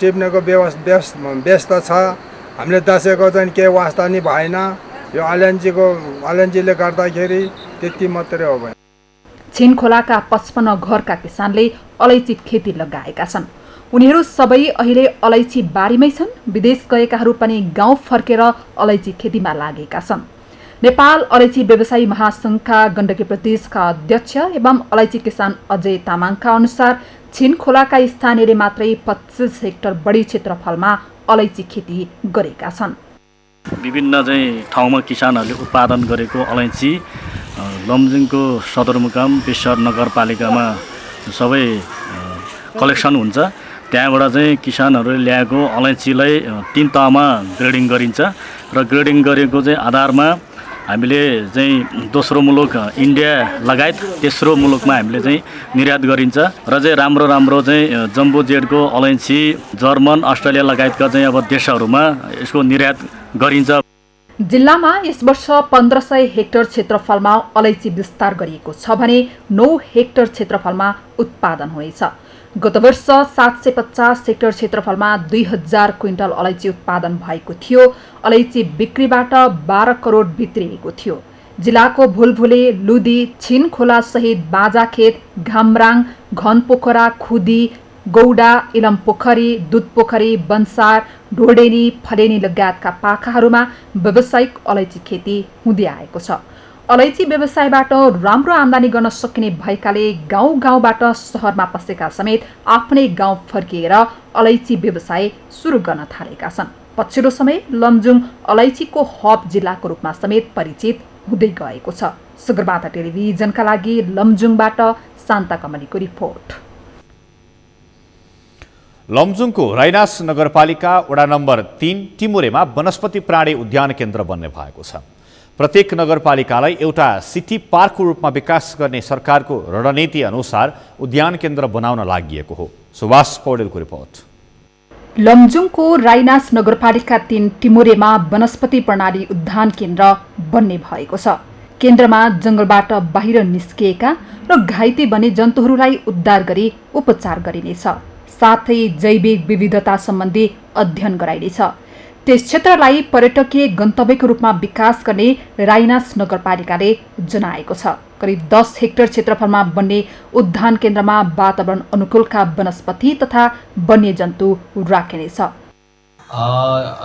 टिप्नेको व्यस्त छ। हामीले दशैंको चाहिँ केही वास्ता नि भएन। यो अलैँचीले गर्दाखेरि त्यति मात्रै हो। छिनखोलाका 55 घरका किसानले अलैँची खेती लगाएका छन्। उनीहरू सबै अहिले अलैँची बारीमै छन्। विदेश गएकाहरू पनि गाउँ फर्केर अलैँची खेतीमा लागेका छन्। नेपाल अलैँची व्यवसायी महासंघका गण्डकी प्रदेशका अध्यक्ष एवं अलैँची किसान अजय तामाङका अनुसार छिनखोलाका स्थानीयले मात्रै 25 हेक्टर बढी क्षेत्रफलमा अलैँची खेती गरेका छन्। विभिन्न चाहिँ ठाउँमा किसानहरूले उत्पादन गरेको अलैँची लमजुङको सदरमुकाम पेशर नगरपालिकामा सबै कलेक्सन हुन्छ। त्यहाँबाट चाहिँ किसानहरूले ल्याएको अलैँचीलाई 3 तहमा ग्रेडिङ गरिन्छ र ग्रेडिङ गरेको चाहिँ आधारमा हामीले चाहिँ दोस्रो मुलुक इन्डिया लगायत तेस्रो मुलुकमा हामीले चाहिँ निर्यात गरिन्छ र चाहिँ राम्रो राम्रो चाहिँ जम्बो जेटको अलैँची जर्मन अस्ट्रेलिया लगायतका चाहिँ अब देशहरूमा यसको निर्यात गरिन्छ। जिल्लामा यस वर्ष 1500 हेक्टर क्षेत्रफलमा अलैँची विस्तार गरिएको छ भने 9 हेक्टर क्षेत्रफलमा उत्पादन हुनेछ। गत वर्ष 750 हेक्टर क्षेत्रफलमा 2000 क्विन्टल अलैँची उत्पादन भएको थियो। अलैँची बिक्रीबाट 12 करोड भित्रिएको थियो। जिल्लाको भुलभुले, लुदी, छिनखोला सहित बाजाखेत, घामराङ, घनपोखरा, खुदी, गौडा, इलम पोखरी, दुध पोखरी, बन्सार, ढोडेनी, फलेनी लगायतका पाखाहरूमा व्यावसायिक अलैँची खेती हुँदै आएको छ। अलैँची व्यवसायबाट राम्रो आम्दानी गर्न सकिने भएकाले गाउँ गाउँबाट सहरमा पसेका समेत आफ्नै गाउँ फर्किएर अलैँची व्यवसाय सुरु गर्न थालेका छन्। पछिल्लो समय लमजुङ अलैँचीको हब जिल्लाको रूपमा समेत परिचित हुँदै गएको छ। सगरमाथा टेलिभिजनका लागि लमजुङबाट शान्ता कमलीको रिपोर्ट। लमजुङको राइनास नगरपालिका वडा नम्बर 3 टिमुरेमा वनस्पति प्राणी उद्यान केन्द्र बन्ने भएको छ। प्रत्येक नगरपालिकालाई एउटा सिटी पार्कको रूपमा विकास गर्ने सरकारको रणनीति अनुसार उद्यान केन्द्र बनाउन लागि हो। सुभाष पौडेलको रिपोर्ट। लमजुङको राइनास नगरपालिका 3 टिमुरेमा वनस्पति प्रणाली उद्यान केन्द्र बन्ने भएको छ। केन्द्रमा जंगलबाट बाहिर निस्किएका र घाइते बने जन्तुहरूलाई उद्धार गरी उपचार गरिनेछ। साथै जैविक विविधता सम्बन्धी अध्ययन गराइनेछ। त्यस क्षेत्रलाई पर्यटकीय गन्तव्यको रूपमा विकास गर्ने राइनास नगरपालिकाले जनाएको छ। करिब 10 हेक्टर क्षेत्रफलमा बन्ने उद्यान केन्द्रमा वातावरण अनुकूलका वनस्पति तथा वन्यजन्तु राखिनेछ।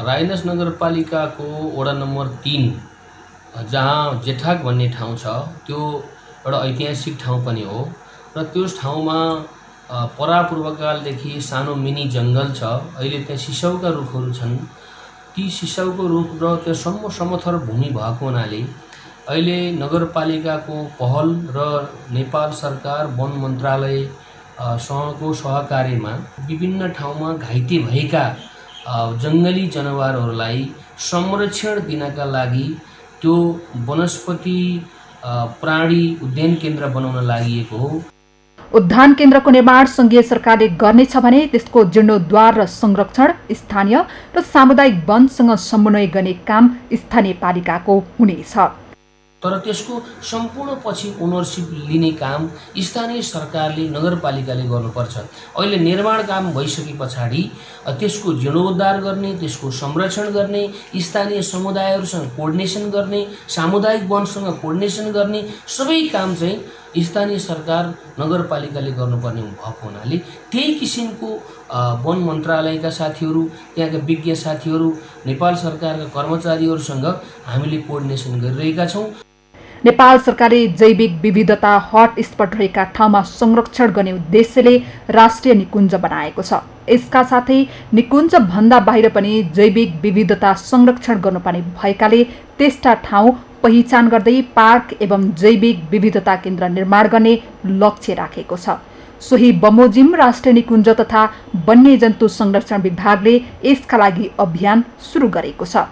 राइनास नगरपालिकाको वडा नम्बर 3 जहाँ जेठाक भन्ने ठाउँ छ, त्यो एउटा ऐतिहासिक ठाउँ पनि हो र त्यस ठाउँमा परापूर्वकालदेखि सानो मिनी जङ्गल छ। अहिले त्यहाँ सिसाउका रुखहरू छन्। ती सिसाउको रुख र त्यो समथर भूमि भएको हुनाले अहिले नगरपालिकाको पहल र नेपाल सरकार वन मन्त्रालय सँगको सहकार्यमा विभिन्न ठाउँमा घाइते भएका जङ्गली जनावरहरूलाई संरक्षण दिनका लागि त्यो वनस्पति प्राणी उद्यान केन्द्र बनाउन लागि हो। उद्यान केन्द्रको निर्माण संघीय सरकारले गर्नेछ भने त्यसको जीर्णोद्धार र संरक्षण स्थानीय र सामुदायिक वनसँग समन्वय गर्ने काम स्थानीय पालिकाको हुनेछ। तर त्यसको सम्पूर्ण पछि ओनरसिप लिने काम स्थानीय सरकारले नगरपालिकाले गर्नुपर्छ। अहिले निर्माण काम भइसके पछाडि त्यसको जीर्णोद्धार गर्ने, त्यसको संरक्षण गर्ने, स्थानीय समुदायहरूसँग कोर्डिनेसन गर्ने, सामुदायिक वनसँग कोर्डिनेसन गर्ने सबै काम चाहिँ स्थानीय सरकार नगरपालिकाले गर्नुपर्ने भएको हुनाले त्यही किसिमको वन मन्त्रालयका साथीहरू, त्यहाँका विज्ञ साथीहरू, नेपाल सरकारका कर्मचारीहरूसँग हामीले कोर्डिनेसन गरिरहेका छौँ। नेपाल सरकारले जैविक विविधता हटस्पट रहेका ठाउँमा संरक्षण गर्ने उद्देश्यले राष्ट्रिय निकुञ्ज बनाएको छ। यसका साथै निकुञ्ज भन्दा बाहिर पनि जैविक विविधता संरक्षण गर्नुपर्ने भएकाले त्यस्ता ठाउँ पहिचान गर्दै पार्क एवं जैविक विविधता केन्द्र निर्माण गर्ने लक्ष्य राखेको छ। सोही बमोजिम राष्ट्रिय निकुञ्ज तथा वन्यजन्तु संरक्षण विभागले यसका लागि अभियान सुरु गरेको छ।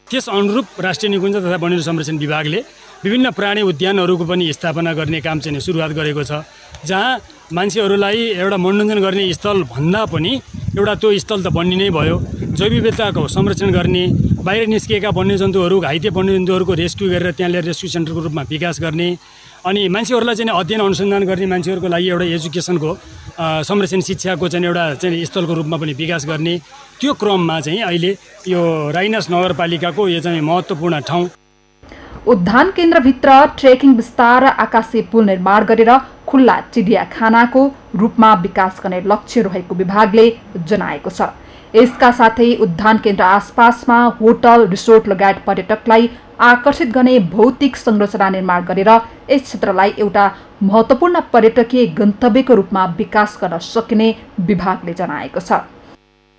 त्यस अनुरूप राष्ट्रिय निकुञ्ज तथा वन्यजन्तु संरक्षण विभागले विभिन्न प्राणी उद्यानहरूको पनि स्थापना गर्ने काम चाहिँ सुरुवात गरेको छ, जहाँ मान्छेहरूलाई एउटा मनोरञ्जन गर्ने स्थल भन्दा पनि एउटा त्यो स्थल त बन्ने नै भयो। जैव विविधताको संरक्षण गर्ने, बाहिर निस्किएका वन्यजन्तुहरू, घाइते वन्यजन्तुहरूको रेस्क्यु गरेर त्यहाँ ल्याएर रेस्क्यु सेन्टरको रूपमा विकास गर्ने, अनि मान्छेहरूलाई चाहिँ अध्ययन अनुसन्धान गर्ने, मान्छेहरूको लागि एउटा एजुकेसनको संरक्षण शिक्षाको चाहिँ एउटा चाहिँ स्थलको रूपमा पनि विकास गर्ने, त्यो क्रममा चाहिँ अहिले यो राइनास नगरपालिकाको यो चाहिँ महत्त्वपूर्ण ठाउँ। उद्यान केन्द्रभित्र ट्रेकिङ विस्तार, आकाशे पुल निर्माण गरेर खुल्ला चिडियाखानाको रूपमा विकास गर्ने लक्ष्य रहेको विभागले जनाएको छ। यसका साथै उद्यान केन्द्र आसपासमा होटल, रिसोर्ट लगायत पर्यटकलाई आकर्षित गर्ने भौतिक संरचना निर्माण गरेर यस क्षेत्रलाई एउटा महत्त्वपूर्ण पर्यटकीय गन्तव्यको रूपमा विकास गर्न सकिने विभागले जनाएको छ।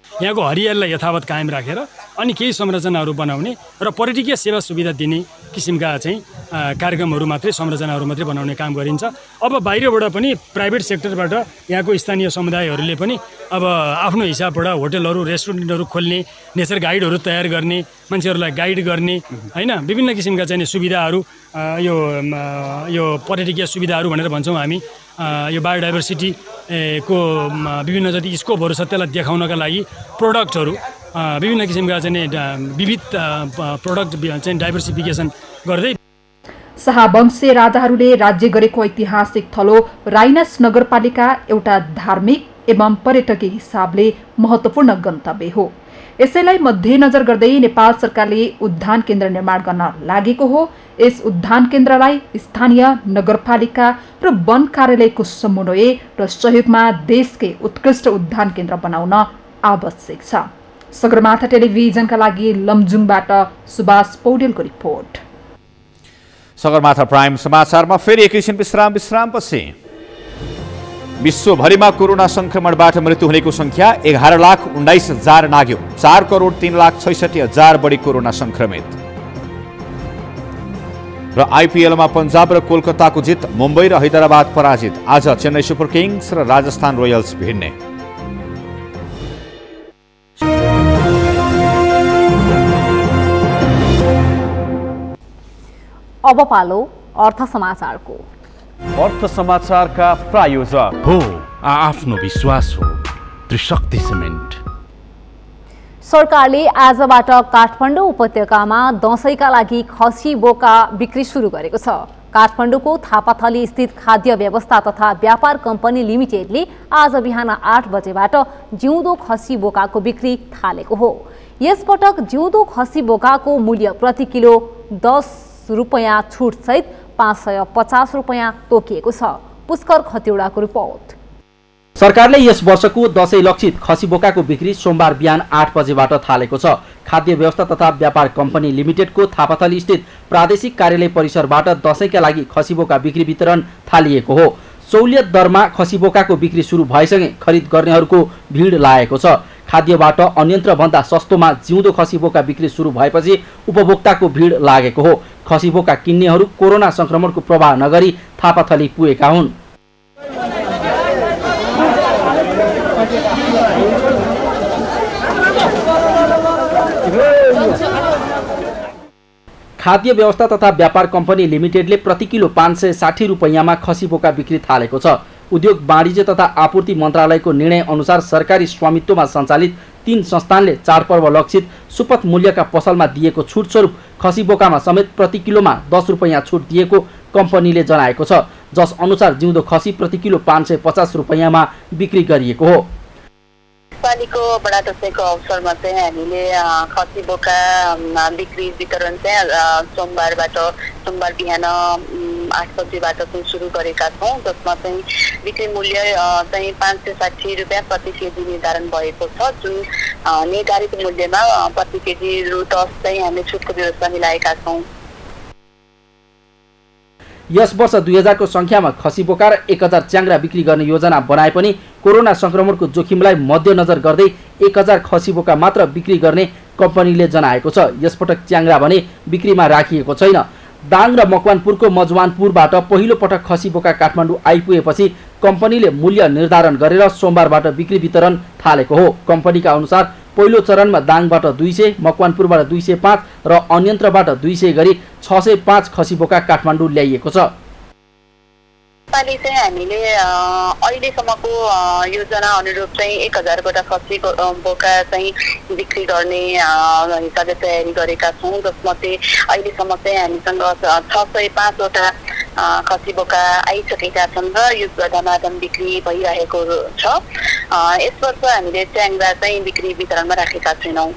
यहाँको हरियालीलाई यथावत कायम राखेर अनि केही संरचनाहरू बनाउने र पर्यटकीय सेवा सुविधा दिने किसिमका चाहिँ कार्यक्रमहरू मात्रै संरचनाहरू मात्रै बनाउने काम गरिन्छ। अब बाहिरबाट पनि प्राइभेट सेक्टरबाट यहाँको स्थानीय समुदायहरूले पनि अब आफ्नो हिसाबबाट होटलहरू रेस्टुरेन्टहरू खोल्ने, नेचर गाइडहरू तयार गर्ने, मान्छेहरूलाई गाइड गर्ने हैन, विभिन्न किसिमका चाहिँ सुविधाहरू यो पर्यटकीय सुविधाहरू भनेर भन्छौँ हामी। यो बायोडाइभर्सिटी को विभिन्न जति स्कोपहरू छ त्यसलाई देखाउनका लागि प्रोडक्टहरू विभिन्न किसिमका चाहिँ विविध प्रोडक्ट चाहिँ डाइभर्सिफिकेसन गर्दै शाहवंशीय राजाहरूले राज्य गरेको ऐतिहासिक थलो राइनस नगरपालिका एउटा धार्मिक एवं पर्यटकीय हिसाबले महत्त्वपूर्ण गन्तव्य हो। यसैलाई मध्यनजर गर्दै नेपाल सरकारले उद्यान केन्द्र निर्माण गर्न लागेको हो। यस उद्यान केन्द्रलाई स्थानीय नगरपालिका र वन कार्यालयको समन्वय र सहयोगमा देशकै उत्कृष्ट उद्यान केन्द्र बनाउन आवश्यक छ। सगरमाथा टेलिभिजनका लागि लमजुङबाट सुभाष पौडेलको रिपोर्ट। सगरमाथा प्राइम समाचारमा फेरि एकैछिन विश्रामपछि। विश्वभरिमा कोरोना संक्रमणबाट मृत्यु हुनेको संख्या 11,19,000 नाग्यो। 4,03,66,000 बढी कोरोना संक्रमित। र आइपिएलमा पंजाब र कोलकाताको जित, मुम्बई र हैदराबाद पराजित। आज चेन्नई सुपर किङ्स र राजस्थान रोयल्स भिड्ने। अब पालो अर्थ समाचारको। अर्थ समाचारका प्रायोजक हो आफ्नो विश्वास हो त्रिशक्ति सिमेन्ट। सरकारले आजबाट काठमाडौँ उपत्यकामा दशैंका लागि खसी बोका बिक्री सुरु गरेको छ। काठमाडौँको थापाथली स्थित खाद्य व्यवस्था तथा व्यापार कम्पनी लिमिटेडले आज बिहान 8 बजेबाट जिउँदो खसी बोकाको बिक्री थालेको हो। यसपटक जिउँदो खसी बोकाको मूल्य प्रति किलो 10 रुपैयाँ छुटसहित 550 रुपैयाँ तोकिएको छ। पुष्कर खतिवडाको रिपोर्ट। सरकारले यस वर्षको दशैं लक्षित खसी बोकाको बिक्री सोमबार बिहान 8 बजेबाट थालेको छ। खाद्य व्यवस्था तथा व्यापार कम्पनी लिमिटेडको थापाथली स्थित प्रादेशिक कार्यालय परिसरबाट दशैंका लागि खसी बोका बिक्री वितरण थालिएको हो। सहुलियत दरमा खसी बोकाको बिक्री सुरु भएसँगै खरिद गर्नेहरूको भिड लागेको छ। खाद्यबाट अन्यन्त्र भन्दा सस्तोमा जिउँदो खसी बोका बिक्री सुरु भएपछि उपभोक्ताको भिड लागेको हो। खसी बोका किन्नेहरू कोरोना संक्रमणको प्रभाव नगरी थापाथली पुगेका हुन्। खाद्य व्यवस्था तथा व्यापार कम्पनी लिमिटेडले प्रति किलो 560 रुपैयाँमा खसी बोका बिक्री थालेको छ। उद्योग वाणिज्य तथा आपूर्ति मन्त्रालयको निर्णय अनुसार सरकारी स्वामित्वमा सञ्चालित 3 संस्थानले चाडपर्व लक्षित सुपथ मूल्यका पसलमा दिएको छुट स्वरूप खसी बोकामा समेत प्रति किलोमा 10 रुपैयाँ छुट दिएको कम्पनीले जनाएको छ। जस अनुसार जिउँदो खसी प्रति किलो 550 रुपैयाँमा बिक्री गरिएको हो। पालिको बडा दशैंको अवसरमा चाहिँ हामीले खसी बोका बिक्री वितरण चाहिँ सोमबार बिहान 8 बजेबाट सुरु गरेका छौँ। जसमा चाहिँ बिक्री मूल्य चाहिँ 560 रुपैयाँ प्रति केजी निर्धारण भएको छ। जुन निर्धारित मूल्यमा प्रति केजी रु 10 चाहिँ हामीले छुटको व्यवस्था मिलाएका छौँ। यस वर्ष 2000 को संख्यामा खसी बोका र 1000 च्याङ्ग्रा बिक्री गर्ने योजना बनाए पनि कोरोना संक्रमणको जोखिमलाई मध्यनजर गर्दै 1000 खसी बोका मात्र बिक्री गर्ने कम्पनीले जनाएको छ। यसपटक च्याङ्ग्रा भने बिक्रीमा राखिएको छैन। दाङ र मकवानपुरको मजवानपुरबाट पहिलो पटक खसी बोका काठमाडौँ आइपुगेपछि कम्पनीले मूल्य निर्धारण गरेर सोमबारबाट बिक्री वितरण थालेको हो। कम्पनीका अनुसार पहिलो चरणमा दाङबाट 200, मकवानपुरबाट 205 र अन्यन्त्रबाट 200 गरी 605 खसी बोका काठमाडौँ ल्याइएको छ। नेपाली चाहिँ हामीले अहिलेसम्मको योजना अनुरूप चाहिँ 1000 वटा खसी बोका चाहिँ बिक्री गर्ने हिसाबले तयारी गरेका छौँ। जसमा चाहिँ अहिलेसम्म चाहिँ हामीसँग 605 वटा खसी बोका आइसकेका छन् र यो धमाधम बिक्री भइरहेको छ। यस वर्ष हामीले च्याङ्ग्रा चाहिँ बिक्री वितरणमा राखेका छैनौँ।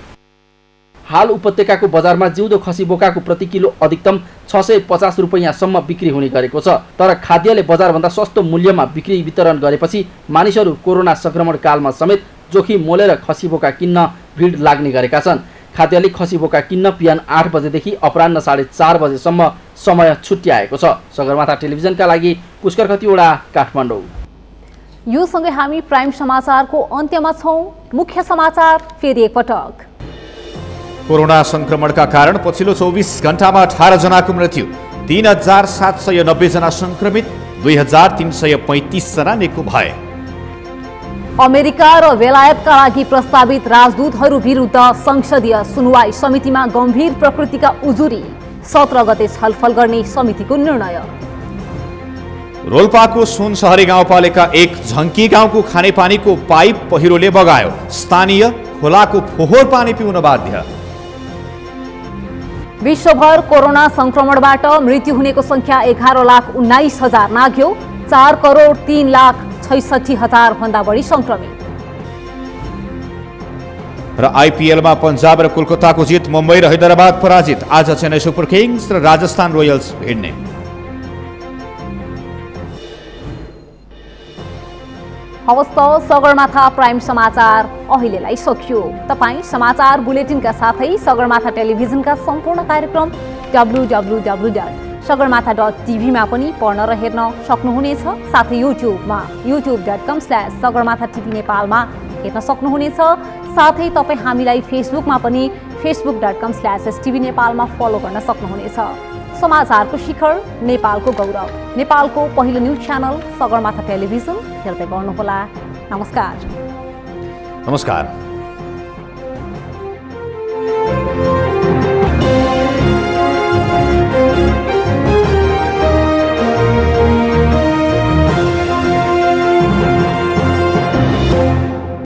हाल उपत्यकाको बजारमा जिउँदो खसी बोकाको प्रति किलो अधिकतम 650 रुपैयाँसम्म बिक्री हुने गरेको छ। तर खाद्यले बजारभन्दा सस्तो मूल्यमा बिक्री वितरण गरेपछि मानिसहरू कोरोना संक्रमण कालमा समेत जोखिम मोलेर खसी बोका किन्न भिड लाग्ने गरेका छन्। खाद्यले खसी बोका किन्न बिहान 8 बजेदेखि अपराह्न 4:30 बजेसम्म समय छुट्याएको छ। सगरमाथा टेलिभिजनका लागि पुष्कर खतिवडा, काठमाडौँ। यो सँगै हामी प्राइम समाचारको अन्त्यमा छौँ। मुख्य समाचार फेरि एकपटक। कोरोना संक्रमणका कारण पछिल्लो 24 घण्टामा 18 जनाको मृत्यु, 3,790 जना संक्रमित, 2,335 जना निको भए। अमेरिका र बेलायतका लागि प्रस्तावित राजदूतहरू विरुद्ध संसदीय सुनवाई समितिमा गम्भीर प्रकृतिका उजुरी, 17 गते छलफल गर्ने समितिको निर्णय। रोल्पाको सुनसहरी गाउँपालिका 1 झन्की गाउँको खानेपानीको पाइप पहिरोले बगायो, स्थानीय खोलाको फोहोर पानी पिउन बाध्य। विश्वभर कोरोना संक्रमणबाट मृत्यु हुनेको संख्या 11,19,000 नाग्यो, 4,03,66,000 भन्दा बढी संक्रमित। र आइपिएलमा पंजाब र कोलकाताको जित, मुम्बई र हैदराबाद पराजित। आज चेन्नई सुपर किङ्स र राजस्थान रोयल्स भिड्ने। हवस् त सगरमाथा प्राइम समाचार अहिलेलाई सकियो। तपाईँ समाचार बुलेटिनका साथै सगरमाथा टेलिभिजनका सम्पूर्ण कार्यक्रम www.sagarmatha.tv मा पनि पढ्न र हेर्न सक्नुहुनेछ। साथै युट्युबमा youtube.com/sagarmatha.tv नेपालमा हेर्न सक्नुहुनेछ। साथै तपाईँ हामीलाई फेसबुकमा पनि facebook.com/stv नेपालमा फलो गर्न सक्नुहुनेछ। समाचारको शिखर, नेपालको गौरव, नेपालको पहिलो न्युज च्यानल सगरमाथा टेलिभिजन हेर्दै गर्नुहोला। नमस्कार। नमस्कार।